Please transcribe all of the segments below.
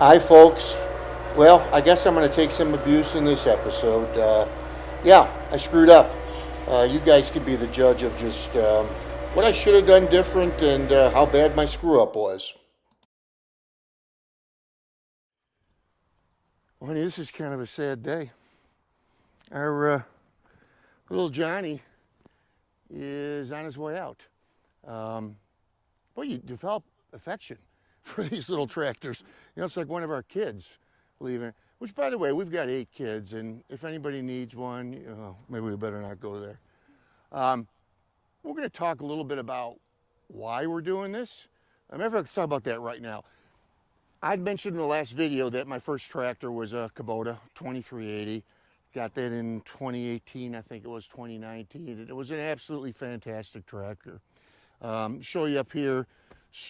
Hi, folks. Well, I guess I'm going to take some abuse in this episode. Yeah, I screwed up. You guys could be the judge of just what I should have done different and how bad my screw up was. Well, honey, this is kind of a sad day. Our little Johnny is on his way out. Um, Boy, you develop affection for these little tractors. It's like one of our kids leaving. Which, by the way, we've got 8 kids, and if anybody needs one, maybe we better not go there. Um, we're going to talk a little bit about why we're doing this. I'm going to talk about that right now. I'd mentioned in the last video that my first tractor was a Kubota 2380. Got that in 2018, I think it was 2019. It was an absolutely fantastic tractor. Show you up here,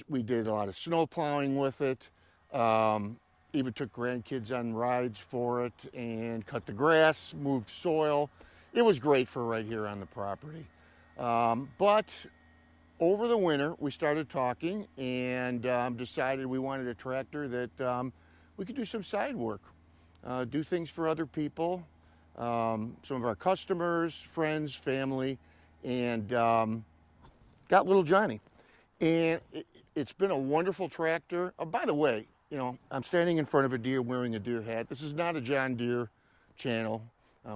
we did a lot of snow plowing with it. Even took grandkids on rides for it and cut the grass, moved soil. It was great for right here on the property. But over the winter, we started talking and decided we wanted a tractor that we could do some side work, do things for other people, some of our customers, friends, family, and got little Johnny. And it's been a wonderful tractor. Oh, by the way, I'm standing in front of a deer wearing a deer hat. This is not a John Deere channel.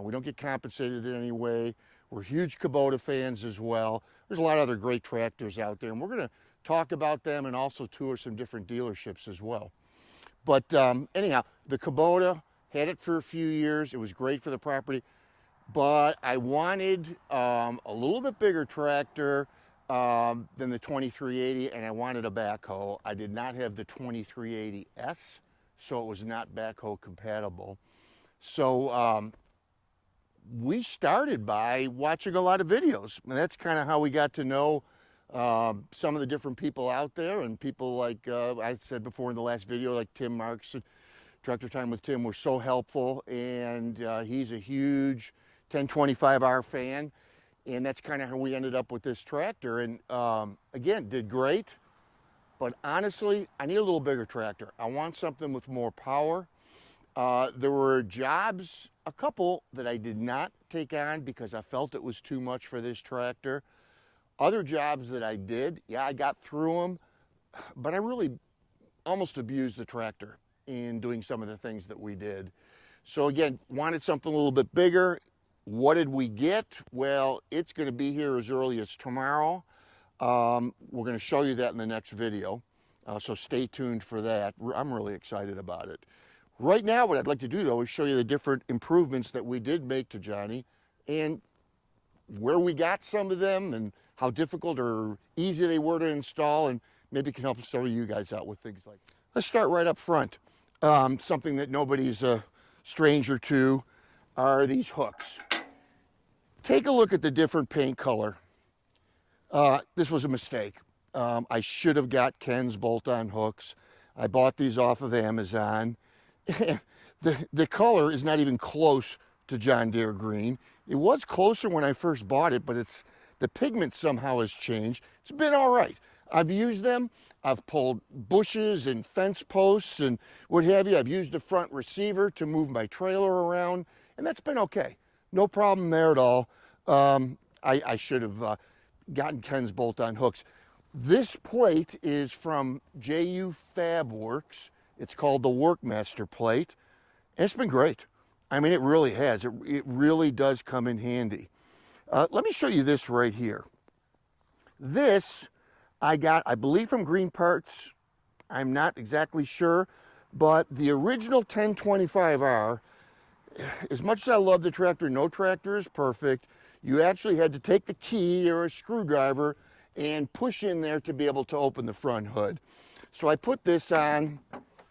We don't get compensated in any way. We're huge Kubota fans as well. There's a lot of other great tractors out there, and we're going to talk about them and also tour some different dealerships as well. But anyhow, the Kubota, had it for a few years. It was great for the property, but I wanted a little bit bigger tractor than the 2380, and I wanted a backhoe. I did not have the 2380S, so it was not backhoe compatible. So we started by watching a lot of videos, and that's kind of how we got to know some of the different people out there, and people like I said before in the last video, like Tim Marks, Tractor Time with Tim, were so helpful, and he's a huge 1025R fan, and that's kind of how we ended up with this tractor. And again, did great, but honestly, I need a little bigger tractor. I want something with more power. There were jobs, a couple, that I did not take on because I felt it was too much for this tractor. Other jobs that I did, yeah, I got through them, but I really almost abused the tractor in doing some of the things that we did. So again, wanted something a little bit bigger. What did we get? Well, it's going to be here as early as tomorrow. We're going to show you that in the next video. So stay tuned for that. I'm really excited about it. Right now, what I'd like to do though is show you the different improvements that we did make to Johnny and where we got some of them and how difficult or easy they were to install, and maybe can help some of you guys out with things like that. Let's start right up front. Something that nobody's a stranger to are these hooks. Take a look at the different paint color. This was a mistake. I should have got Ken's bolt-on hooks. I bought these off of Amazon. The color is not even close to John Deere green. It was closer when I first bought it, but the pigment somehow has changed. It's been all right. I've used them. I've pulled bushes and fence posts and what have you. I've used the front receiver to move my trailer around, and that's been okay. No problem there at all. I should have gotten Ken's bolt-on hooks. This plate is from JU Fab Works. It's called the Workmaster plate, and it's been great. I mean, it really has. It really does come in handy. Let me show you this right here. This I got, I believe, from Green Parts. I'm not exactly sure, but the original 1025R, as much as I love the tractor, no tractor is perfect. You actually had to take the key or a screwdriver and push in there to be able to open the front hood. So I put this on,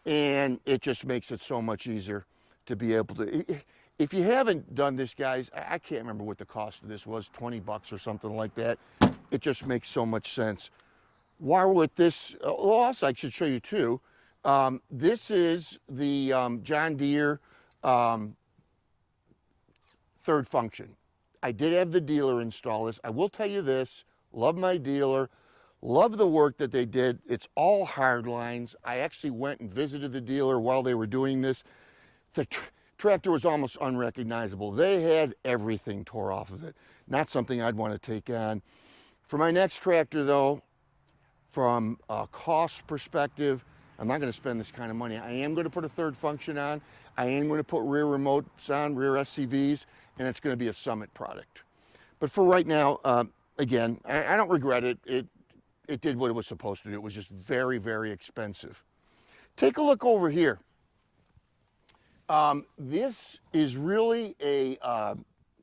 and it just makes it so much easier to be able to. If you haven't done this, guys, I can't remember what the cost of this was, 20 bucks or something like that. It just makes so much sense. While we're with this, also I should show you too. This is the John Deere third function. I did have the dealer install this. I will tell you this, love my dealer, Love the work that they did. It's all hard lines. I actually went and visited the dealer while they were doing this. The tractor was almost unrecognizable. They had everything tore off of it. Not something I'd want to take on. For my next tractor though, from a cost perspective, I'm not going to spend this kind of money. I am going to put a third function on. I am going to put rear remotes on, rear SCVs, and it's going to be a Summit product. But for right now, again, I don't regret it. It did what it was supposed to do. It was just very, very expensive. Take a look over here. This is really a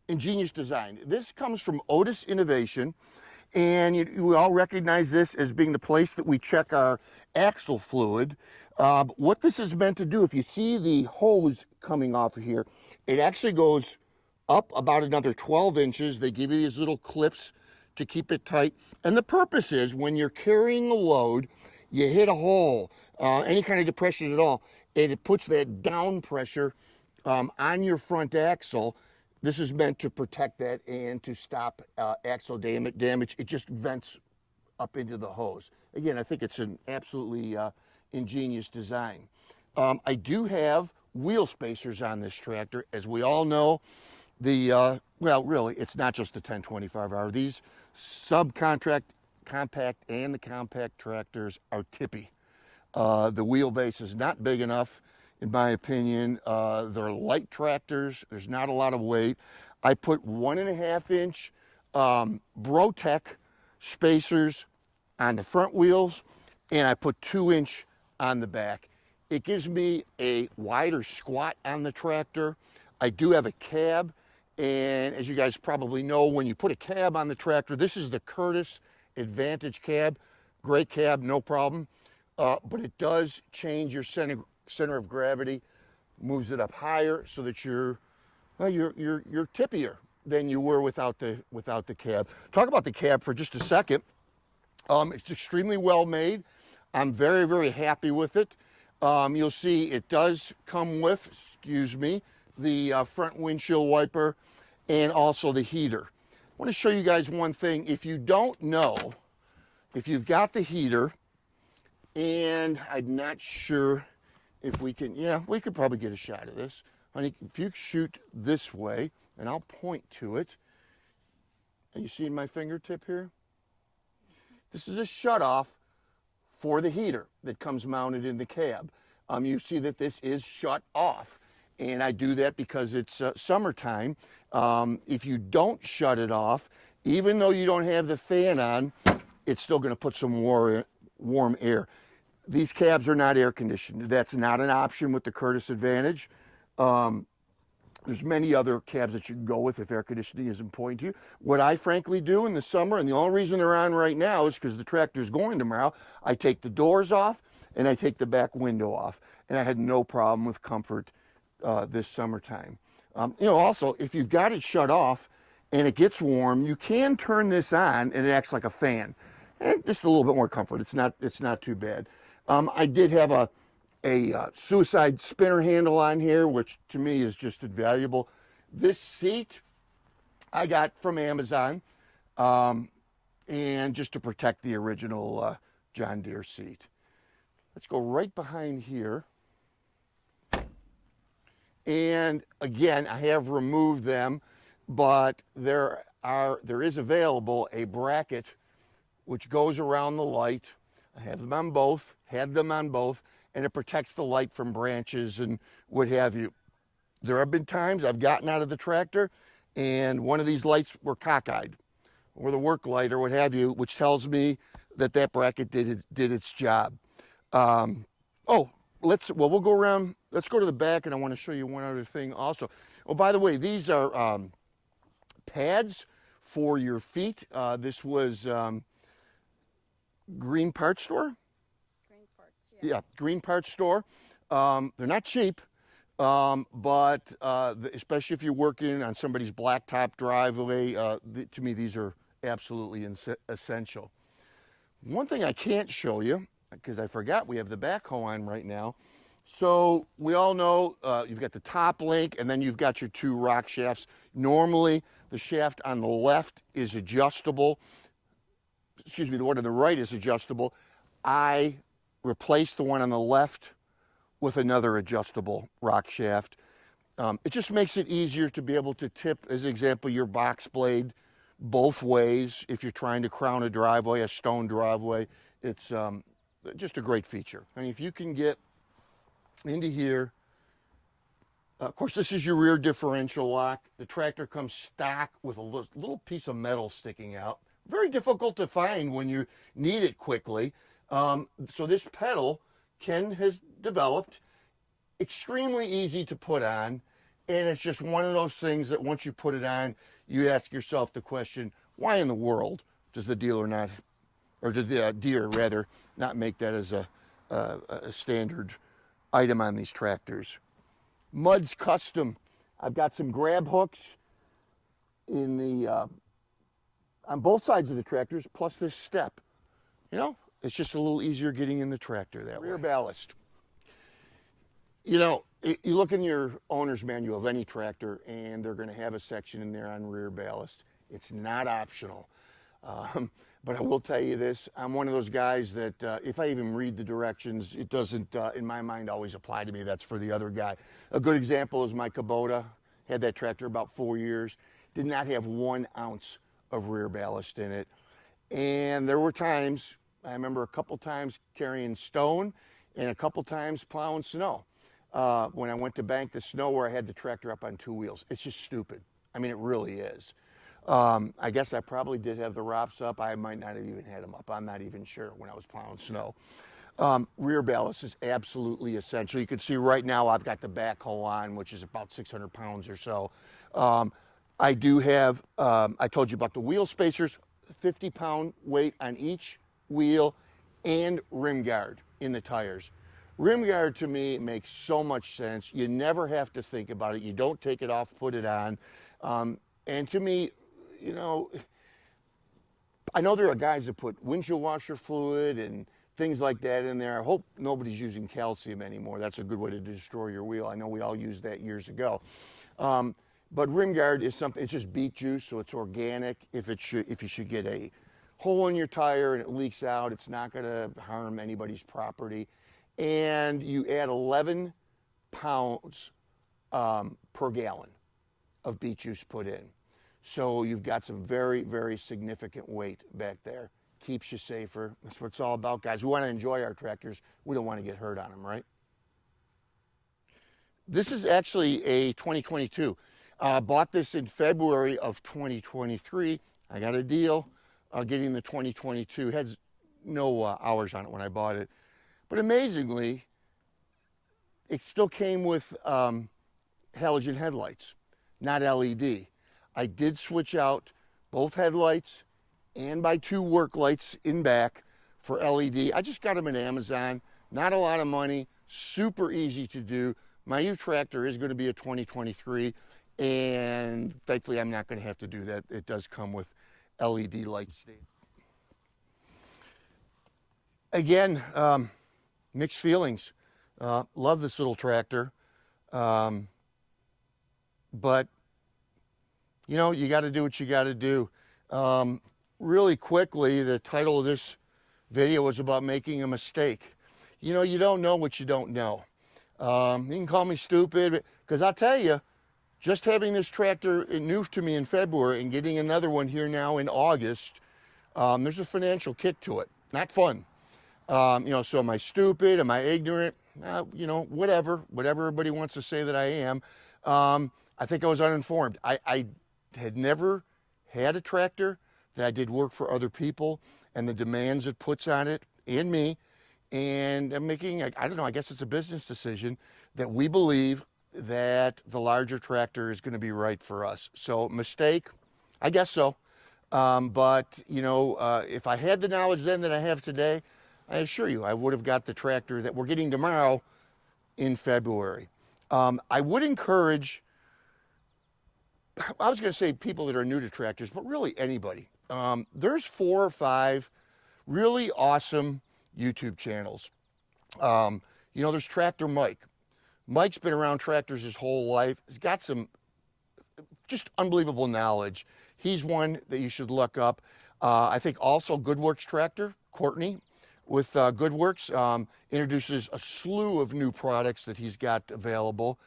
ingenious design. This comes from Otis Innovation, and we all recognize this as being the place that we check our axle fluid. What this is meant to do, if you see the hose coming off of here, it actually goes up about another 12 inches. They give you these little clips to keep it tight. And the purpose is when you're carrying a load, you hit a hole, any kind of depression at all, and it puts that down pressure on your front axle. This is meant to protect that and to stop axle damage. It just vents up into the hose. Again, I think it's an absolutely ingenious design. I do have wheel spacers on this tractor. As we all know, well, really, it's not just the 1025R. These subcontract, compact, and the compact tractors are tippy. The wheelbase is not big enough, in my opinion. They're light tractors. There's not a lot of weight. I put 1.5 inch Brotec spacers on the front wheels, and I put 2 inch on the back. It gives me a wider squat on the tractor. I do have a cab, and as you guys probably know, when you put a cab on the tractor, this is the Curtis Advantage cab. Great cab, no problem. But it does change your center of gravity, moves it up higher so that you're tippier than you were without the cab. Talk about the cab for just a second. It's extremely well made. I'm very, very happy with it. You'll see it does come with, excuse me, the front windshield wiper and also the heater. I want to show you guys one thing. If you don't know, if you've got the heater, and I'm not sure if we can, yeah, we could probably get a shot of this. Honey, if you shoot this way, and I'll point to it. Are you seeing my fingertip here? This is a shutoff for the heater that comes mounted in the cab. You see that this is shut off, and I do that because it's summertime. If you don't shut it off, even though you don't have the fan on, it's still going to put some warm air. These cabs are not air conditioned. That's not an option with the Curtis Advantage. There's many other cabs that you can go with if air conditioning is important to you. What I frankly do in the summer, and the only reason they're on right now is because the tractor's going tomorrow, I take the doors off and I take the back window off. And I had no problem with comfort this summertime. Also, if you've got it shut off and it gets warm, you can turn this on and it acts like a fan. And just a little bit more comfort. It's not too bad. I did have a suicide spinner handle on here, which to me is just invaluable. This seat I got from Amazon, and just to protect the original John Deere seat. Let's go right behind here. And again, I have removed them, but there is available a bracket which goes around the light. I have them on both, had them on both, and it protects the light from branches and what have you. There have been times I've gotten out of the tractor and one of these lights were cockeyed, or the work light or what have you, which tells me that that bracket did its job. We'll go around. Let's go to the back, and I want to show you one other thing also. Oh, by the way, these are pads for your feet. This was Green Parts Store. Green Parts, yeah. Yeah, Green Parts Store. They're not cheap, but especially if you're working on somebody's blacktop driveway, to me these are absolutely essential. One thing I can't show you, because I forgot we have the backhoe on right now. So we all know you've got the top link and then you've got your two rock shafts. Normally the shaft on the left is adjustable. excuse me, the one on the right is adjustable. I replaced the one on the left with another adjustable rock shaft. It just makes it easier to be able to tip, as an example, your box blade both ways if you're trying to crown a driveway, a stone driveway. It's just a great feature. I mean, if you can get into here, of course, this is your rear differential lock. The tractor comes stock with a little piece of metal sticking out. Very difficult to find when you need it quickly. So this pedal, Ken has developed, extremely easy to put on. And it's just one of those things that once you put it on, you ask yourself the question, why in the world does the dealer not, or does the dealer rather, not make that as a standard item on these tractors? Mud's custom. I've got some grab hooks in the on both sides of the tractors, plus this step. You know, it's just a little easier getting in the tractor that way. Rear ballast. You know, you look in your owner's manual of any tractor, and they're going to have a section in there on rear ballast. It's not optional. But I will tell you this, I'm one of those guys that if I even read the directions, it doesn't, in my mind, always apply to me. That's for the other guy. A good example is my Kubota. Had that tractor about 4 years. Did not have 1 ounce of rear ballast in it. And there were times, I remember a couple times carrying stone and a couple times plowing snow. When I went to bank the snow where I had the tractor up on 2 wheels. It's just stupid. I mean, it really is. I guess I probably did have the ROPS up. I might not have even had them up. I'm not even sure when I was plowing snow. Rear ballast is absolutely essential. You can see right now I've got the backhoe on, which is about 600 pounds or so. I do have, I told you about the wheel spacers, 50-pound weight on each wheel, and rim guard in the tires. Rim guard to me makes so much sense. You never have to think about it. You don't take it off, put it on. And to me, you know, I know there are guys that put windshield washer fluid and things like that in there. I hope nobody's using calcium anymore. That's a good way to destroy your wheel. I know we all used that years ago. But rim guard is something, it's just beet juice, so it's organic. If you should get a hole in your tire and it leaks out, it's not gonna harm anybody's property. And you add 11 pounds per gallon of beet juice put in. So you've got some very, very significant weight back there. Keeps you safer. That's what it's all about, guys. We want to enjoy our tractors. We don't want to get hurt on them, right? This is actually a 2022. Bought this in February of 2023. I got a deal getting the 2022. It has no hours on it when I bought it. But amazingly, it still came with halogen headlights, not LED. I did switch out both headlights and my 2 work lights in back for LED. I just got them in Amazon, not a lot of money, super easy to do. My new tractor is going to be a 2023, and thankfully I'm not going to have to do that. It does come with LED lights. Again, mixed feelings. Love this little tractor, but you know, you got to do what you got to do. Really quickly, the title of this video was about making a mistake. You know, you don't know what you don't know. You can call me stupid, because I'll tell you, just having this tractor new to me in February and getting another one here now in August, there's a financial kick to it. Not fun. You know, so am I stupid? Am I ignorant? You know, whatever everybody wants to say that I am. I think I was uninformed. I had never had a tractor that I did work for other people and the demands it puts on it and me. And I'm making, I don't know, I guess it's a business decision that we believe that the larger tractor is going to be right for us. So mistake, I guess so. But, you know, if I had the knowledge then that I have today, I assure you, I would have got the tractor that we're getting tomorrow in February. I would encourage, I was going to say people that are new to tractors, but really anybody. There's 4 or 5 really awesome YouTube channels. You know, there's Tractor Mike. Mike's been around tractors his whole life. He's got some just unbelievable knowledge. He's one that you should look up. I think also GoodWorks Tractor, Courtney with GoodWorks, introduces a slew of new products that he's got available.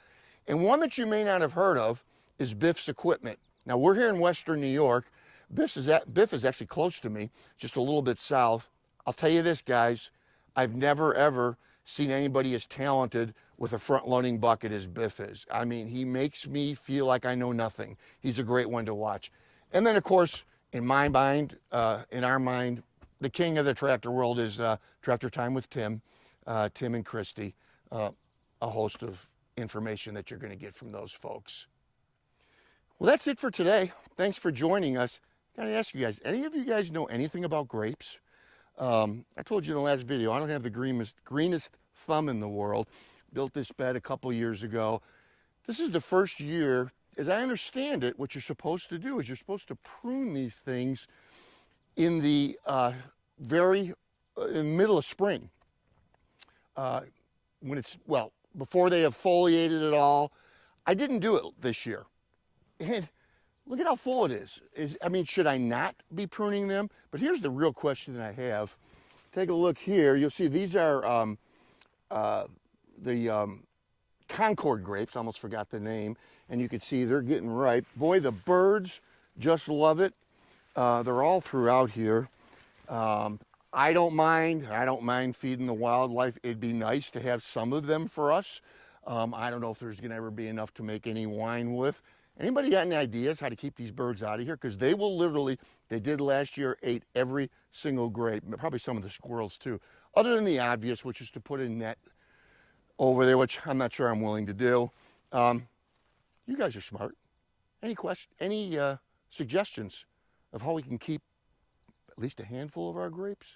And one that you may not have heard of is Biff's Equipment. Now we're here in Western New York. Biff is actually close to me, just a little bit south. I'll tell you this, guys, I've never ever seen anybody as talented with a front loading bucket as Biff is. I mean, he makes me feel like I know nothing. He's a great one to watch. And then of course, in my mind, in our mind, the king of the tractor world is Tractor Time with Tim, Tim and Christy, a host of information that you're going to get from those folks. Well, that's it for today. Thanks for joining us. Gotta ask you guys, any of you guys know anything about grapes? I told you in the last video, I don't have the greenest thumb in the world. Built this bed a couple years ago. This is the first year, as I understand it, what you're supposed to do is you're supposed to prune these things in the middle of spring. When it's, well, before they have foliated at all. I didn't do it this year. And look at how full it is. I mean, should I not be pruning them? But here's the real question that I have. Take a look here. You'll see these are the Concord grapes. I almost forgot the name. And you can see they're getting ripe. Boy, the birds just love it. They're all throughout here. I don't mind feeding the wildlife. It'd be nice to have some of them for us. I don't know if there's gonna ever be enough to make any wine with. Anybody got any ideas how to keep these birds out of here? Because they will literally, they did last year, ate every single grape, probably some of the squirrels too. Other than the obvious, which is to put a net over there, which I'm not sure I'm willing to do. You guys are smart. Any suggestions of how we can keep at least a handful of our grapes?